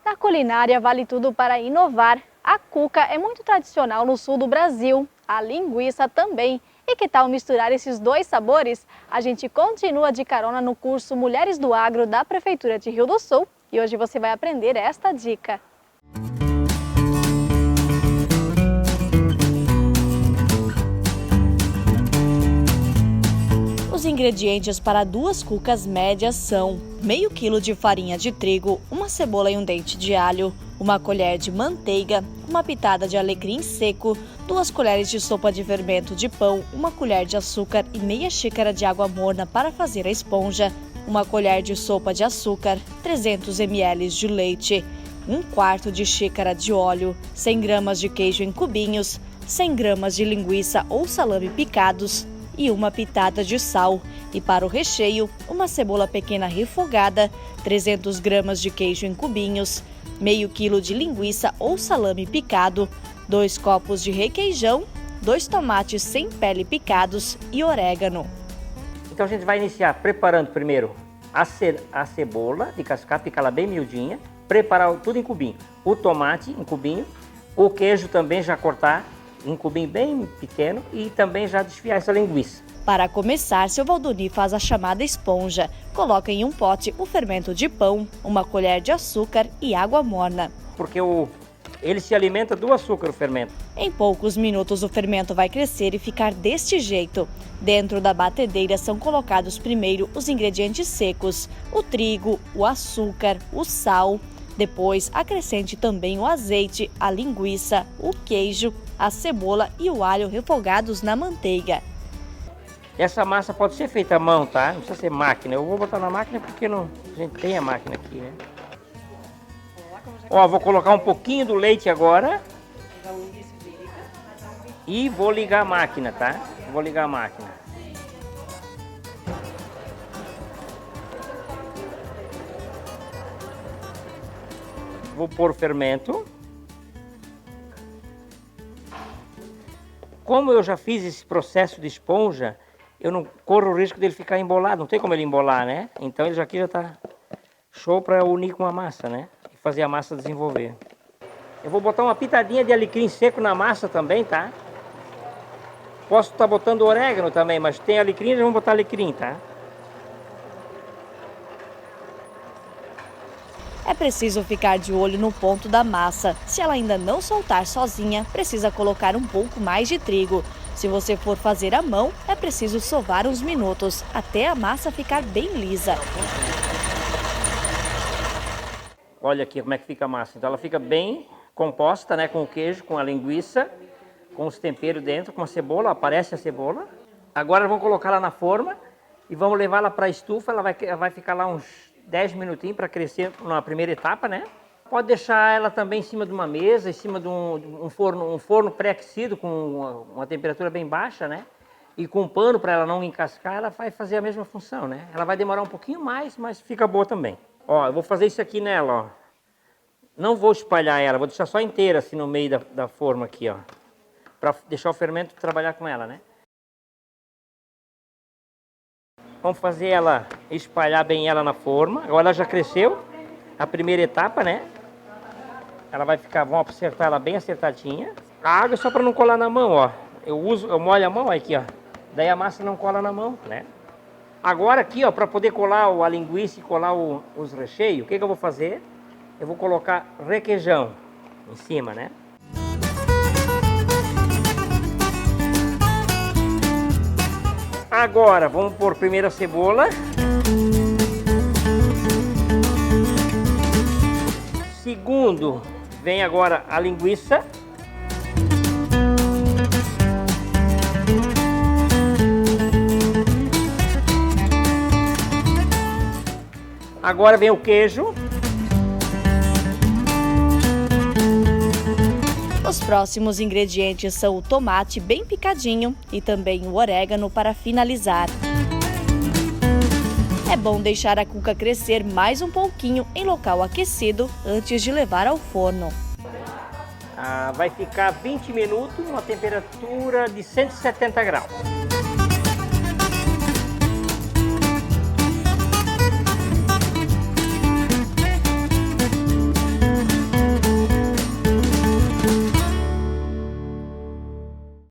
Na culinária vale tudo para inovar. A cuca é muito tradicional no sul do Brasil, a linguiça também. E que tal misturar esses dois sabores? A gente continua de carona no curso Mulheres do Agro da Prefeitura de Rio do Sul e hoje você vai aprender esta dica. Os ingredientes para 2 cucas médias são meio quilo de farinha de trigo, uma cebola e um dente de alho, uma colher de manteiga, uma pitada de alecrim seco, 2 colheres de sopa de fermento de pão, uma colher de açúcar e meia xícara de água morna para fazer a esponja, uma colher de sopa de açúcar, 300 ml de leite, 1/4 de xícara de óleo, 100 gramas de queijo em cubinhos, 100 gramas de linguiça ou salame picados, e uma pitada de sal. E para o recheio, uma cebola pequena refogada, 300 gramas de queijo em cubinhos, meio quilo de linguiça ou salame picado, 2 copos de requeijão, 2 tomates sem pele picados e orégano. Então a gente vai iniciar preparando primeiro a cebola, descascar, picar ela bem miudinha, preparar tudo em cubinho. O tomate em cubinho, o queijo também já cortar em cubinho bem pequeno e também já desfiar essa linguiça. Para começar, seu Valdoni faz a chamada esponja. Coloca em um pote o fermento de pão, uma colher de açúcar e água morna. Porque ele se alimenta do açúcar, o fermento. Em poucos minutos o fermento vai crescer e ficar deste jeito. Dentro da batedeira são colocados primeiro os ingredientes secos, o trigo, o açúcar, o sal. Depois acrescente também o azeite, a linguiça, o queijo, a cebola e o alho refogados na manteiga. Essa massa pode ser feita à mão, tá? Não precisa ser máquina. Eu vou botar na máquina porque a gente tem a máquina aqui, né? Ó, vou colocar um pouquinho do leite agora. E vou ligar a máquina, tá? Vou ligar a máquina. Vou pôr o fermento. Como eu já fiz esse processo de esponja, eu não corro o risco dele ficar embolado. Não tem como ele embolar, né? Então ele aqui já está show para unir com a massa, né? E fazer a massa desenvolver. Eu vou botar uma pitadinha de alecrim seco na massa também, tá? Posso estar botando orégano também, mas tem alecrim, vamos botar alecrim, tá? É preciso ficar de olho no ponto da massa. Se ela ainda não soltar sozinha, precisa colocar um pouco mais de trigo. Se você for fazer à mão, é preciso sovar uns minutos, até a massa ficar bem lisa. Olha aqui como é que fica a massa. Então ela fica bem composta, né? Com o queijo, com a linguiça, com os temperos dentro, com a cebola, aparece a cebola. Agora vamos colocar ela na forma e vamos levar ela para a estufa. Ela vai ficar lá uns 10 minutinhos para crescer na primeira etapa, né? Pode deixar ela também em cima de uma mesa, em cima de um forno pré-aquecido com uma temperatura bem baixa, né? E com um pano para ela não encascar, ela vai fazer a mesma função, né? Ela vai demorar um pouquinho mais, mas fica boa também. Ó, eu vou fazer isso aqui nela, ó. Não vou espalhar ela, vou deixar só inteira assim no meio da forma aqui, ó. Para deixar o fermento trabalhar com ela, né? Vamos fazer ela, espalhar bem ela na forma. Agora ela já cresceu, a primeira etapa, né? Ela vai ficar, vamos acertar ela bem acertadinha. A água é só para não colar na mão, ó. Eu molho a mão aqui, ó. Daí a massa não cola na mão, né? Agora aqui, ó, para poder colar a linguiça e colar os recheios, o que eu vou fazer? Eu vou colocar requeijão em cima, né? Agora, vamos pôr primeiro a cebola. Segundo, vem agora a linguiça. Agora vem o queijo. Os próximos ingredientes são o tomate bem picadinho e também o orégano para finalizar. É bom deixar a cuca crescer mais um pouquinho em local aquecido antes de levar ao forno. Vai ficar 20 minutos numa temperatura de 170 graus.